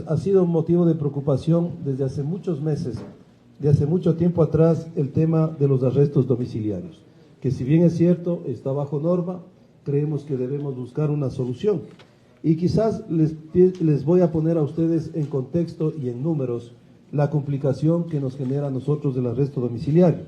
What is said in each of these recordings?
Ha sido un motivo de preocupación desde hace muchos meses, de hace mucho tiempo atrás, el tema de los arrestos domiciliarios, que si bien es cierto, está bajo norma, creemos que debemos buscar una solución. Y quizás les voy a poner a ustedes en contexto y en números la complicación que nos genera a nosotros el arresto domiciliario.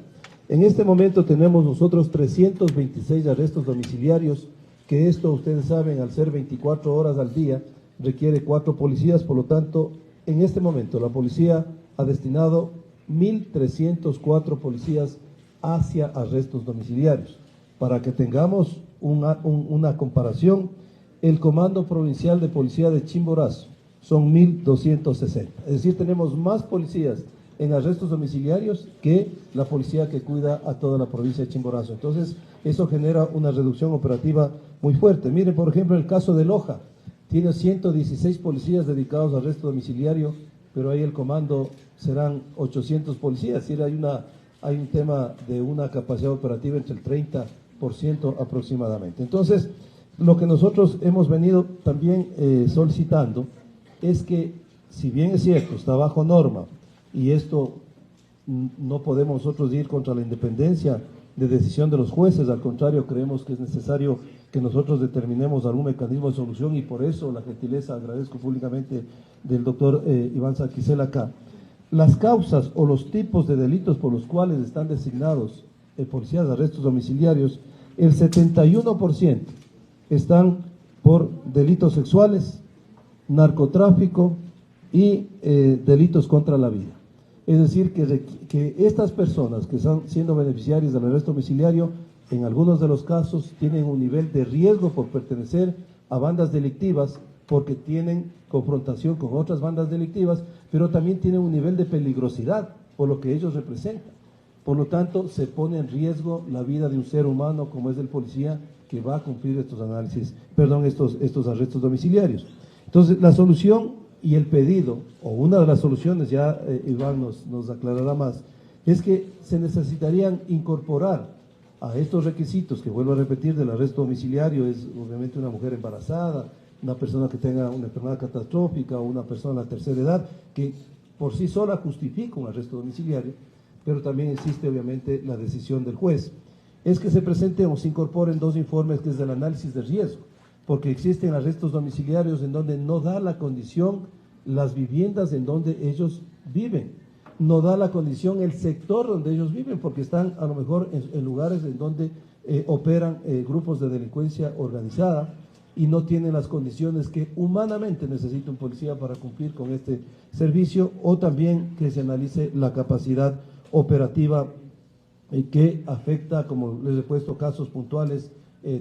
En este momento tenemos nosotros 326 arrestos domiciliarios, que esto ustedes saben, al ser 24 horas al día, requiere 4 policías, por lo tanto, en este momento la policía ha destinado 1.304 policías hacia arrestos domiciliarios. Para que tengamos una comparación, el Comando Provincial de Policía de Chimborazo son 1.260. Es decir, tenemos más policías en arrestos domiciliarios que la policía que cuida a toda la provincia de Chimborazo. Entonces, eso genera una reducción operativa muy fuerte. Miren, por ejemplo, el caso de Loja. Tiene 116 policías dedicados a arresto domiciliario, pero ahí el comando serán 800 policías. Es decir, hay un tema de una capacidad operativa entre el 30% aproximadamente. Entonces, lo que nosotros hemos venido también solicitando es que, si bien es cierto, está bajo norma, y esto no podemos nosotros ir contra la independencia de decisión de los jueces, al contrario, creemos que es necesario que nosotros determinemos algún mecanismo de solución, y por eso la gentileza, agradezco públicamente, del doctor Iván Saquicela acá. Las causas o los tipos de delitos por los cuales están designados policías de arrestos domiciliarios, el 71% están por delitos sexuales, narcotráfico y delitos contra la vida. Es decir, que estas personas que están siendo beneficiarias del arresto domiciliario, en algunos de los casos tienen un nivel de riesgo por pertenecer a bandas delictivas, porque tienen confrontación con otras bandas delictivas, pero también tienen un nivel de peligrosidad por lo que ellos representan. Por lo tanto, se pone en riesgo la vida de un ser humano como es el policía que va a cumplir estos arrestos domiciliarios. Entonces, la solución y el pedido, o una de las soluciones, ya Iván nos aclarará más, es que se necesitarían incorporar a estos requisitos, que vuelvo a repetir, del arresto domiciliario, es obviamente una mujer embarazada, una persona que tenga una enfermedad catastrófica o una persona de la tercera edad, que por sí sola justifica un arresto domiciliario, pero también existe obviamente la decisión del juez. Es que se presenten o se incorporen 2 informes, que es del análisis de riesgo, porque existen arrestos domiciliarios en donde no da la condición las viviendas en donde ellos viven, no da la condición el sector donde ellos viven, porque están a lo mejor en lugares en donde operan grupos de delincuencia organizada y no tienen las condiciones que humanamente necesita un policía para cumplir con este servicio, o también que se analice la capacidad operativa que afecta, como les he puesto casos puntuales,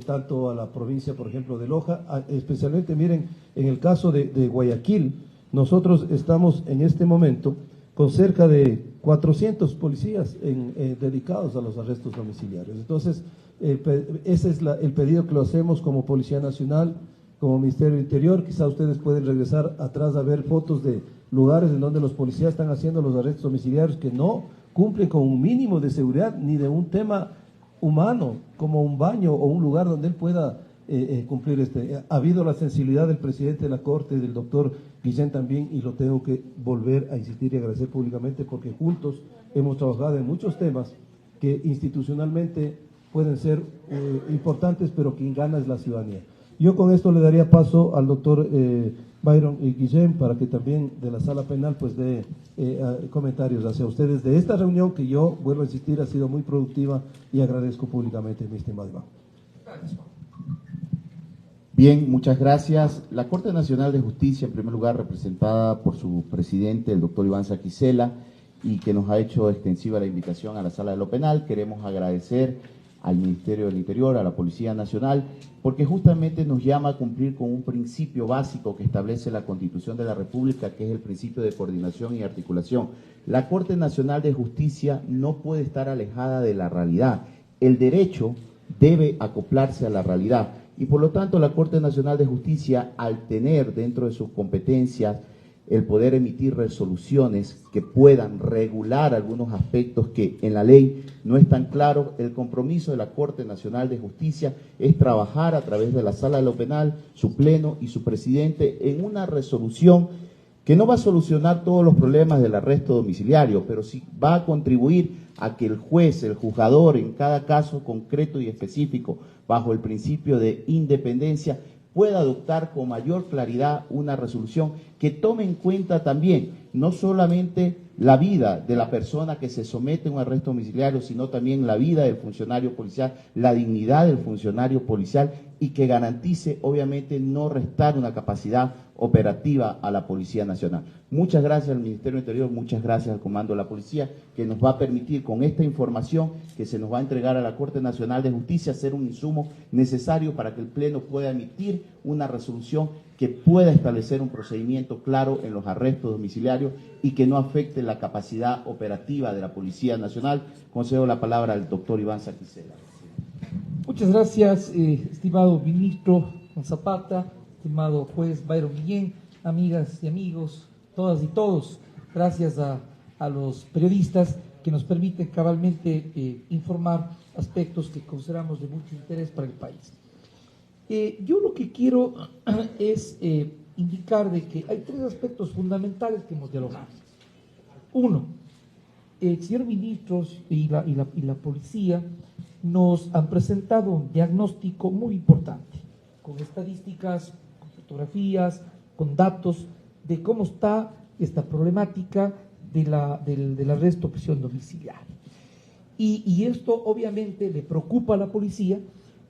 tanto a la provincia, por ejemplo, de Loja, especialmente, miren, en el caso de Guayaquil, nosotros estamos en este momento con cerca de 400 policías dedicados a los arrestos domiciliarios. Entonces, ese es el pedido que lo hacemos como Policía Nacional, como Ministerio del Interior. Quizá ustedes pueden regresar atrás a ver fotos de lugares en donde los policías están haciendo los arrestos domiciliarios que no cumplen con un mínimo de seguridad ni de un tema humano, como un baño o un lugar donde él pueda cumplir Ha habido la sensibilidad del presidente de la Corte, del doctor Guillén también, y lo tengo que volver a insistir y agradecer públicamente, porque juntos hemos trabajado en muchos temas que institucionalmente pueden ser importantes, pero quien gana es la ciudadanía. Yo con esto le daría paso al doctor Byron Guillén, para que también de la sala penal pues dé comentarios hacia ustedes de esta reunión, que yo, vuelvo a insistir, ha sido muy productiva, y agradezco públicamente, mi estimado Iván. Bien, muchas gracias. La Corte Nacional de Justicia, en primer lugar, representada por su presidente, el doctor Iván Saquicela, y que nos ha hecho extensiva la invitación a la Sala de lo Penal. Queremos agradecer al Ministerio del Interior, a la Policía Nacional, porque justamente nos llama a cumplir con un principio básico que establece la Constitución de la República, que es el principio de coordinación y articulación. La Corte Nacional de Justicia no puede estar alejada de la realidad. El derecho debe acoplarse a la realidad. Y por lo tanto, la Corte Nacional de Justicia, al tener dentro de sus competencias el poder emitir resoluciones que puedan regular algunos aspectos que en la ley no están claros, el compromiso de la Corte Nacional de Justicia es trabajar a través de la Sala de lo Penal, su pleno y su presidente, en una resolución que no va a solucionar todos los problemas del arresto domiciliario, pero sí va a contribuir a que el juez, el juzgador, en cada caso concreto y específico, bajo el principio de independencia, pueda adoptar con mayor claridad una resolución que tome en cuenta también no solamente la vida de la persona que se somete a un arresto domiciliario, sino también la vida del funcionario policial, la dignidad del funcionario policial, y que garantice, obviamente, no restar una capacidad operativa a la Policía Nacional. Muchas gracias al Ministerio del Interior, muchas gracias al Comando de la Policía, que nos va a permitir con esta información que se nos va a entregar a la Corte Nacional de Justicia ser un insumo necesario para que el Pleno pueda emitir una resolución que pueda establecer un procedimiento claro en los arrestos domiciliarios y que no afecte la capacidad operativa de la Policía Nacional. Concedo la palabra al doctor Iván Saquicela. Muchas gracias, estimado ministro Zapata, estimado juez Byron Guillén, amigas y amigos, todas y todos. Gracias a los periodistas que nos permiten cabalmente informar aspectos que consideramos de mucho interés para el país. Yo lo que quiero es indicar de que hay tres aspectos fundamentales que hemos dialogado. Uno, el señor ministro y la policía nos han presentado un diagnóstico muy importante, con estadísticas, con fotografías, con datos de cómo está esta problemática del arresto o prisión domiciliaria. Y esto obviamente le preocupa a la policía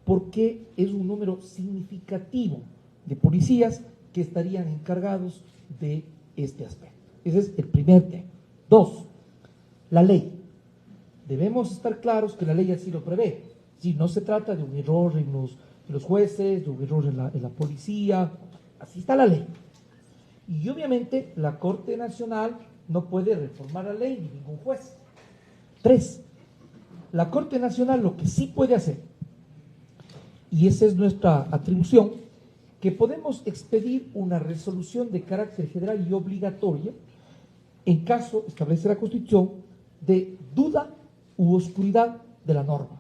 porque es un número significativo de policías que estarían encargados de este aspecto. Ese es el primer tema. Dos, la ley. Debemos estar claros que la ley así lo prevé. Si no se trata de un error en los jueces, de un error en la policía, así está la ley. Y obviamente la Corte Nacional no puede reformar la ley ni ningún juez. Tres, la Corte Nacional lo que sí puede hacer, y esa es nuestra atribución, que podemos expedir una resolución de carácter general y obligatoria en caso, establece la Constitución, de duda u oscuridad de la norma.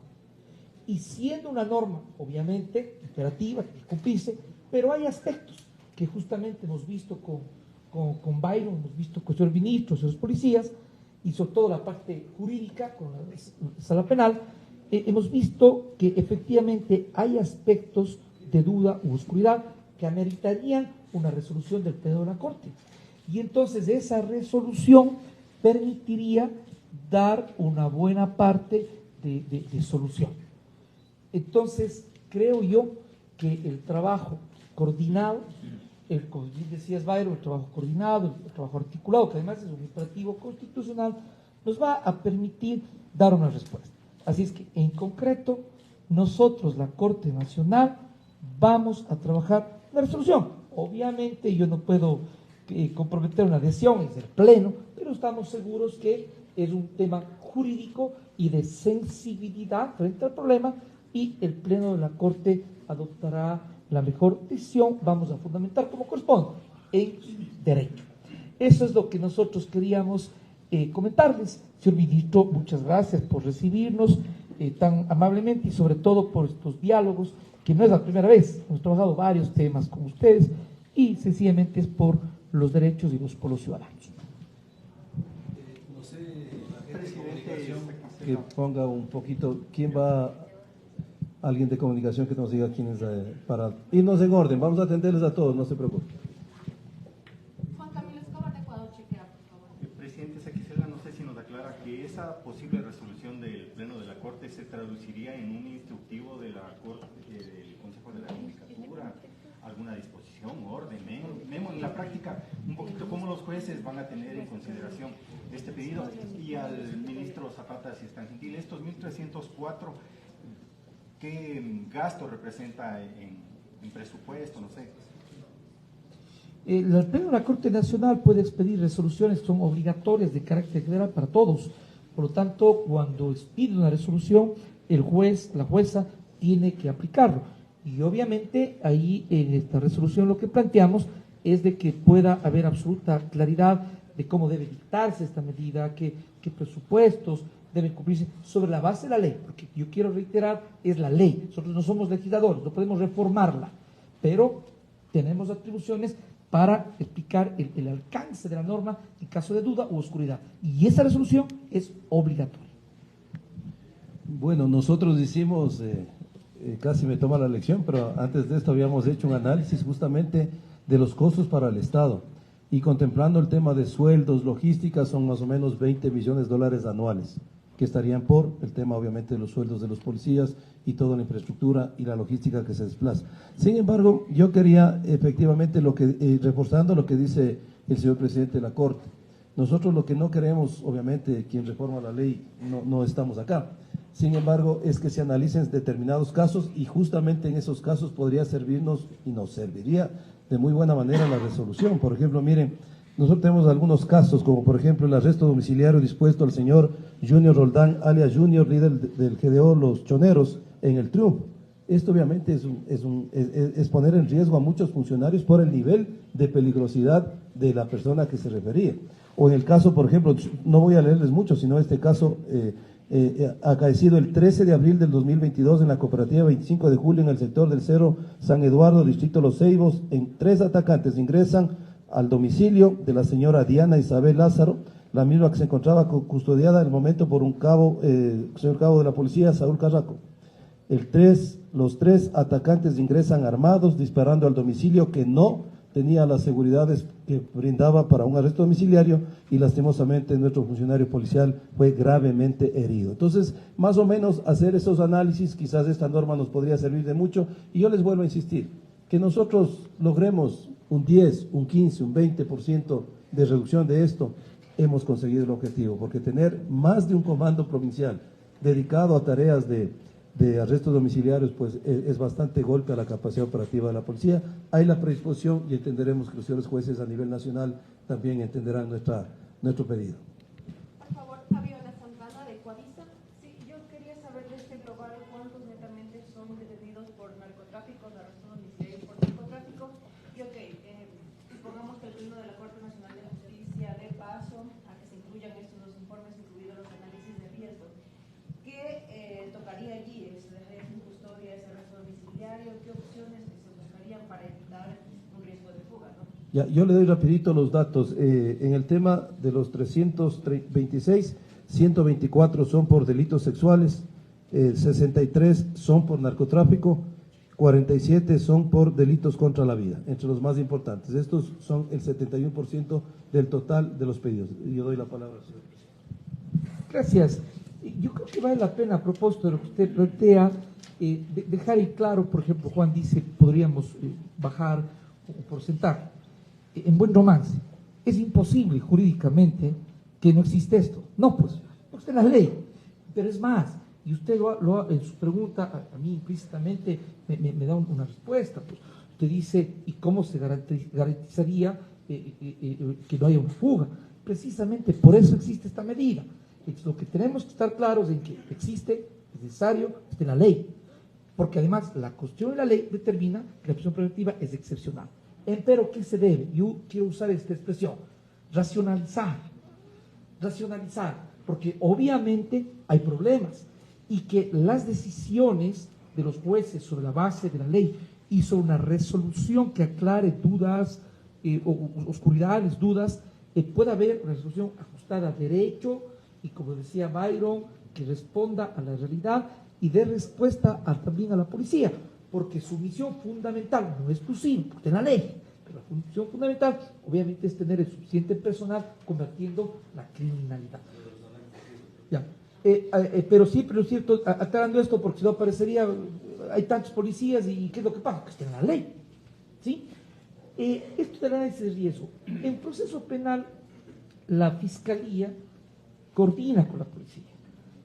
Y siendo una norma, obviamente, imperativa, que cumplirse, pero hay aspectos que justamente hemos visto con Byron, hemos visto con el señor ministro, los policías, y sobre todo la parte jurídica, con la sala penal, hemos visto que efectivamente hay aspectos de duda u oscuridad que ameritarían una resolución del Pleno de la Corte. Y entonces esa resolución permitiría dar una buena parte de solución. Entonces, creo yo que el trabajo coordinado, como decías Byron, el trabajo coordinado, el trabajo articulado, que además es un imperativo constitucional, nos va a permitir dar una respuesta. Así es que, en concreto, nosotros, la Corte Nacional, vamos a trabajar una resolución. Obviamente, yo no puedo comprometer una adhesión, es el Pleno, pero estamos seguros que es un tema jurídico y de sensibilidad frente al problema, y el Pleno de la Corte adoptará la mejor decisión, vamos a fundamentar como corresponde, en derecho. Eso es lo que nosotros queríamos comentarles. Señor ministro, muchas gracias por recibirnos tan amablemente y sobre todo por estos diálogos, que no es la primera vez, hemos trabajado varios temas con ustedes y sencillamente es por los derechos y por los ciudadanos. No sé, la gente de comunicación que ponga un poquito, ¿quién va? Alguien de comunicación que nos diga quién es, para irnos en orden, vamos a atenderles a todos, no se preocupen. Juan Camilo Escobar, de Ecuador, chequea, por favor. Presidente Saquicela, no sé si nos aclara que esa posible resolución del Pleno de la Corte se traduciría en un instructivo de la Corte, del Consejo de la Judicatura, alguna disposición, orden, memo, en la práctica, un poquito cómo los jueces van a tener en consideración este pedido. Y al ministro Zapata, si es tan gentil, estos 1.304, ¿qué gasto representa en presupuesto? No sé. El Pleno de la Corte Nacional puede expedir resoluciones que son obligatorias de carácter general para todos. Por lo tanto, cuando expide una resolución, el juez, la jueza, tiene que aplicarlo. Y obviamente ahí en esta resolución lo que planteamos es de que pueda haber absoluta claridad de cómo debe dictarse esta medida, qué presupuestos deben cumplirse sobre la base de la ley, porque yo quiero reiterar, es la ley. Nosotros no somos legisladores, no podemos reformarla, pero tenemos atribuciones para explicar el alcance de la norma en caso de duda u oscuridad. Y esa resolución es obligatoria. Bueno, nosotros hicimos, casi me toma la lección, pero antes de esto habíamos hecho un análisis justamente de los costos para el Estado. Y contemplando el tema de sueldos, logística, son más o menos 20 millones de dólares anuales, que estarían por el tema obviamente de los sueldos de los policías y toda la infraestructura y la logística que se desplaza. Sin embargo, yo quería efectivamente, reforzando lo que dice el señor presidente de la Corte, nosotros lo que no queremos, obviamente, quien reforma la ley, no estamos acá. Sin embargo, es que se analicen determinados casos y justamente en esos casos podría servirnos y nos serviría de muy buena manera la resolución. Por ejemplo, miren, nosotros tenemos algunos casos, como por ejemplo el arresto domiciliario dispuesto al señor Junior Roldán, alias Junior, líder del GDO Los Choneros, en el Triunfo. Esto obviamente es poner en riesgo a muchos funcionarios por el nivel de peligrosidad de la persona que se refería. O en el caso, por ejemplo, no voy a leerles mucho, sino este caso acaecido el 13 de abril del 2022 en la cooperativa 25 de julio en el sector del Cerro San Eduardo, distrito Los Ceibos. 3 atacantes ingresan al domicilio de la señora Diana Isabel Lázaro, la misma que se encontraba custodiada en el momento por un señor cabo de la policía, Saúl Carraco. Los 3 atacantes ingresan armados, disparando al domicilio que no tenía las seguridades que brindaba para un arresto domiciliario, y lastimosamente nuestro funcionario policial fue gravemente herido. Entonces, más o menos hacer esos análisis, quizás esta norma nos podría servir de mucho, y yo les vuelvo a insistir, que nosotros logremos un 10, un 15, un 20% de reducción de esto, hemos conseguido el objetivo, porque tener más de un comando provincial dedicado a tareas de arrestos domiciliarios, pues es bastante golpe a la capacidad operativa de la policía. Hay la predisposición y entenderemos que los señores jueces a nivel nacional también entenderán nuestro pedido. Por favor, Fabiola Santana de Coavisa. Sí, yo quería saber de este global cuántos netamente son detenidos por narcotráfico, de arresto domiciliario por narcotráfico. Y supongamos que el Pleno de la Corte Nacional de Justicia dé paso a que se incluyan estos dos informes, incluidos los análisis de riesgo. ¿Qué tocaría allí? ¿Se dejaría sin custodia ese arresto domiciliario? ¿Qué opciones se buscarían para evitar un riesgo de fuga, ¿no? Ya, yo le doy rapidito los datos. En el tema de los 326, 124 son por delitos sexuales, 63 son por narcotráfico, 47 son por delitos contra la vida, entre los más importantes. Estos son el 71% del total de los pedidos. Yo doy la palabra al señor presidente. Gracias. Yo creo que vale la pena, a propósito de lo que usted plantea, dejar en claro, por ejemplo, Juan dice, podríamos bajar o porcentar. En buen romance, es imposible jurídicamente que no existe esto. No, pues, porque está en la ley. Pero es más, y usted en su pregunta, a mí implícitamente me da una respuesta. Pues, usted dice, ¿y cómo se garantizaría que no haya una fuga? Precisamente por eso existe esta medida. Lo que tenemos que estar claros en que existe, es necesario, está en la ley. Porque además la cuestión de la ley determina que la prisión preventiva es excepcional. Pero, ¿qué se debe? Yo quiero usar esta expresión, racionalizar, porque obviamente hay problemas y que las decisiones de los jueces sobre la base de la ley y sobre una resolución que aclare dudas, oscuridades, dudas, pueda haber una resolución ajustada a derecho y, como decía Byron, que responda a la realidad y dé respuesta también a la policía, porque su misión fundamental no es exclusiva, porque en la ley, pero la función fundamental obviamente es tener el suficiente personal combatiendo la criminalidad. Ya. Pero es cierto, aclarando esto, porque si no parecería, hay tantos policías y ¿qué es lo que pasa? Que está en la ley, ¿sí? Esto del análisis de riesgo. En proceso penal, la Fiscalía coordina con la policía.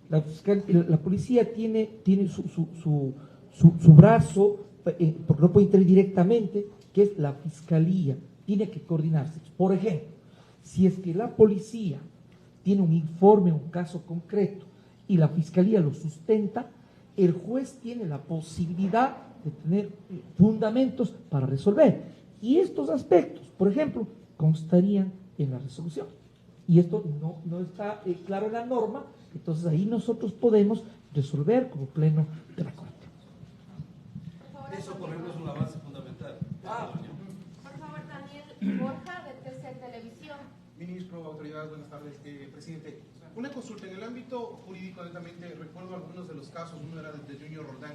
La policía tiene su brazo, porque no puede intervenir directamente, que es la Fiscalía, tiene que coordinarse. Por ejemplo, si es que la policía tiene un informe, un caso concreto, y la Fiscalía lo sustenta, el juez tiene la posibilidad de tener fundamentos para resolver. Y estos aspectos, por ejemplo, constarían en la resolución. Y esto no está claro en la norma, entonces ahí nosotros podemos resolver como pleno de la Corte. Eso, por ejemplo, es una base fundamental. Por favor, Daniel Ministro, autoridades, buenas tardes. Presidente, una consulta. En el ámbito jurídico, netamente, recuerdo algunos de los casos, uno era de Junior Roldán.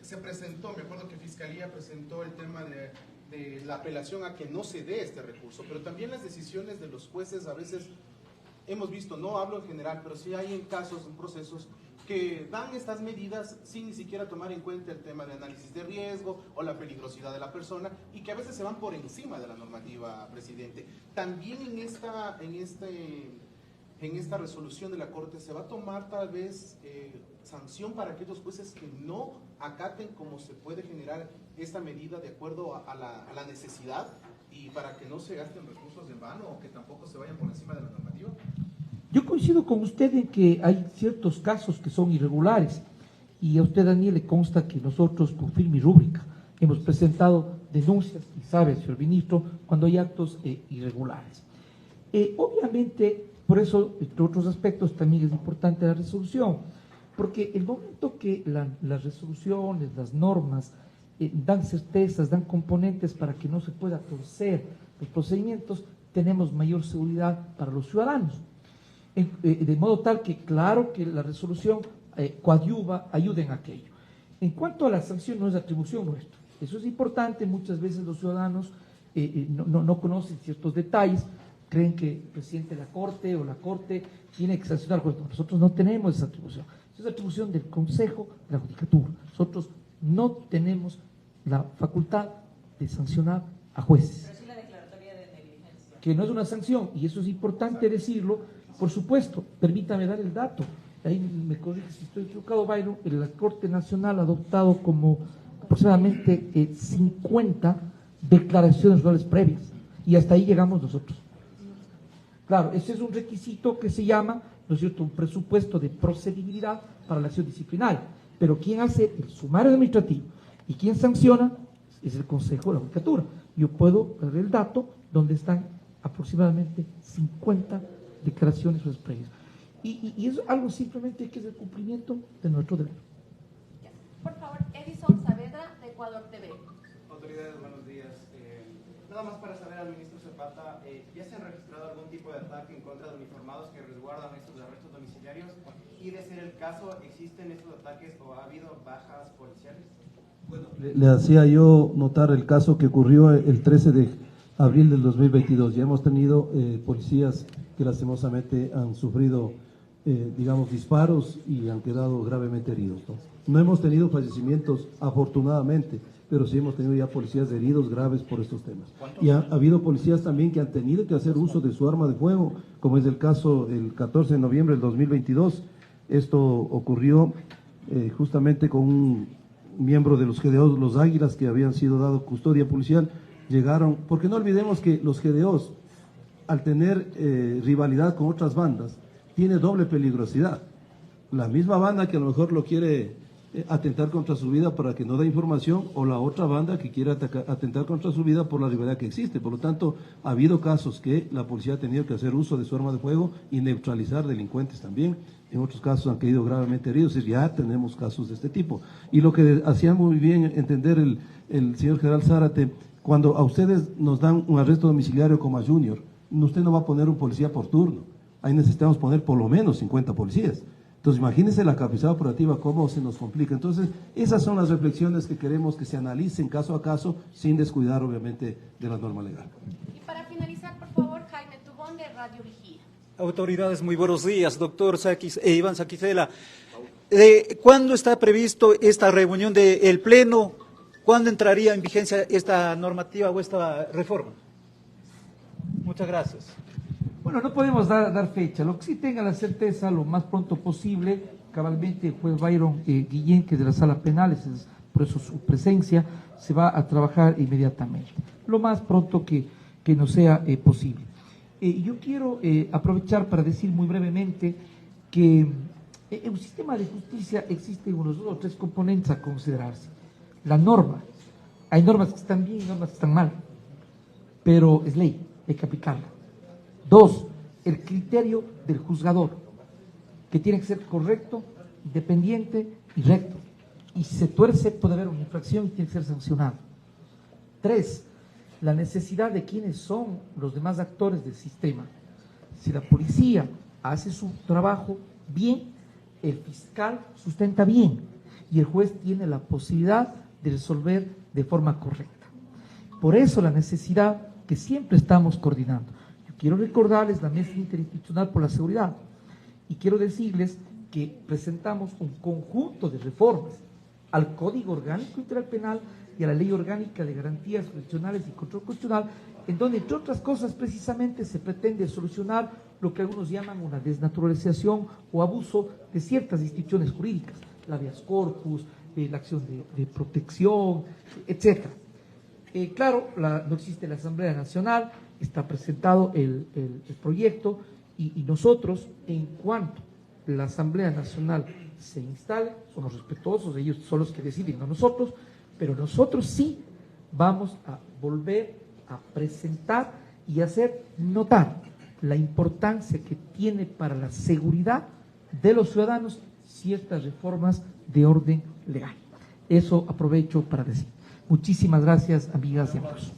Se presentó, me acuerdo que Fiscalía presentó el tema de la apelación a que no se dé este recurso, pero también las decisiones de los jueces a veces hemos visto, no hablo en general, pero sí hay en casos, en procesos, que dan estas medidas sin ni siquiera tomar en cuenta el tema de análisis de riesgo o la peligrosidad de la persona y que a veces se van por encima de la normativa, presidente. También en esta resolución de la Corte se va a tomar tal vez sanción para aquellos jueces que no acaten cómo se puede generar esta medida de acuerdo a la necesidad y para que no se gasten recursos en vano o que tampoco se vayan por encima de la normativa. Yo coincido con usted en que hay ciertos casos que son irregulares y a usted, Daniel, le consta que nosotros, por firme y rúbrica, hemos presentado denuncias, y sabe, señor ministro, cuando hay actos irregulares. Obviamente, por eso, entre otros aspectos, también es importante la resolución, porque el momento que las resoluciones, las normas, dan certezas, dan componentes para que no se pueda torcer los procedimientos, tenemos mayor seguridad para los ciudadanos. De modo tal que, claro, que la resolución coadyuva, ayuda en aquello. En cuanto a la sanción, no es atribución nuestra. Eso es importante. Muchas veces los ciudadanos no conocen ciertos detalles, creen que el presidente de la Corte o la Corte tiene que sancionar al juez. Nosotros no tenemos esa atribución. Esa es atribución del Consejo de la Judicatura. Nosotros no tenemos la facultad de sancionar a jueces. Pero sí la declaratoria de negligencia. Que no es una sanción, y eso es importante decirlo. Por supuesto, permítame dar el dato, ahí me corrige si estoy equivocado, Byron, la Corte Nacional ha adoptado como aproximadamente 50 declaraciones orales previas, y hasta ahí llegamos nosotros. Claro, ese es un requisito que se llama, ¿no es cierto?, un presupuesto de procedibilidad para la acción disciplinaria, pero quien hace el sumario administrativo y quien sanciona es el Consejo de la Judicatura. Yo puedo dar el dato donde están aproximadamente 50 declaraciones previas. Y es algo simplemente que es el cumplimiento de nuestro deber. Por favor, Edison Saavedra, de Ecuador TV. Autoridades, buenos días. Nada más para saber al ministro Zapata, ¿ya se han registrado algún tipo de ataque en contra de uniformados que resguardan estos arrestos domiciliarios? Y de ser el caso, ¿existen estos ataques o ha habido bajas policiales? Bueno, le hacía yo notar el caso que ocurrió el 13 de abril del 2022. Ya hemos tenido policías que lastimosamente han sufrido, digamos, disparos y han quedado gravemente heridos, ¿no? No hemos tenido fallecimientos, afortunadamente, pero sí hemos tenido ya policías heridos graves por estos temas. Y ha habido policías también que han tenido que hacer uso de su arma de fuego, como es el caso el 14 de noviembre del 2022. Esto ocurrió justamente con un miembro de los GDOs, los Águilas, que habían sido dado custodia policial, llegaron, porque no olvidemos que los GDOs, al tener rivalidad con otras bandas, tiene doble peligrosidad. La misma banda que a lo mejor lo quiere atentar contra su vida para que no dé información, o la otra banda que quiere atentar contra su vida por la rivalidad que existe. Por lo tanto, ha habido casos que la policía ha tenido que hacer uso de su arma de fuego y neutralizar delincuentes también. En otros casos han caído gravemente heridos, y ya tenemos casos de este tipo. Y lo que hacía muy bien entender el señor general Zárate, cuando a ustedes nos dan un arresto domiciliario como a Junior, usted no va a poner un policía por turno. Ahí necesitamos poner por lo menos 50 policías. Entonces, imagínense la capacidad operativa, cómo se nos complica. Entonces, esas son las reflexiones que queremos que se analicen caso a caso, sin descuidar, obviamente, de la norma legal. Y para finalizar, por favor, Jaime Tubón, de Radio Vigía. Autoridades, muy buenos días, doctor Iván Saquicela. ¿Cuándo está previsto esta reunión del Pleno? ¿Cuándo entraría en vigencia esta normativa o esta reforma? Muchas gracias. Bueno, no podemos dar fecha. Lo que sí tenga la certeza, lo más pronto posible, cabalmente el juez Byron Guillén, que es de la sala penal, por eso su presencia, se va a trabajar inmediatamente, lo más pronto que nos sea posible. Yo quiero aprovechar para decir muy brevemente que en un sistema de justicia existen unos 2 o 3 componentes a considerarse. La norma, hay normas que están bien y normas que están mal, pero es ley, hay que aplicarla. 2, el criterio del juzgador, que tiene que ser correcto, independiente y recto. Y si se tuerce puede haber una infracción y tiene que ser sancionado. 3, la necesidad de quiénes son los demás actores del sistema. Si la policía hace su trabajo bien, el fiscal sustenta bien y el juez tiene la posibilidad de resolver de forma correcta. Por eso la necesidad que siempre estamos coordinando. Yo quiero recordarles la Mesa Interinstitucional por la Seguridad y quiero decirles que presentamos un conjunto de reformas al Código Orgánico Integral Penal y a la Ley Orgánica de Garantías Jurisdiccionales y Control Constitucional, en donde, entre otras cosas, precisamente se pretende solucionar lo que algunos llaman una desnaturalización o abuso de ciertas instituciones jurídicas, la habeas corpus, la acción de protección, etc. Claro, no existe la Asamblea Nacional, está presentado el proyecto y nosotros, en cuanto la Asamblea Nacional se instale, somos respetuosos, ellos son los que deciden, no nosotros, pero nosotros sí vamos a volver a presentar y hacer notar la importancia que tiene para la seguridad de los ciudadanos ciertas reformas de orden legal. Eso aprovecho para decir. Muchísimas gracias, amigas y amigos.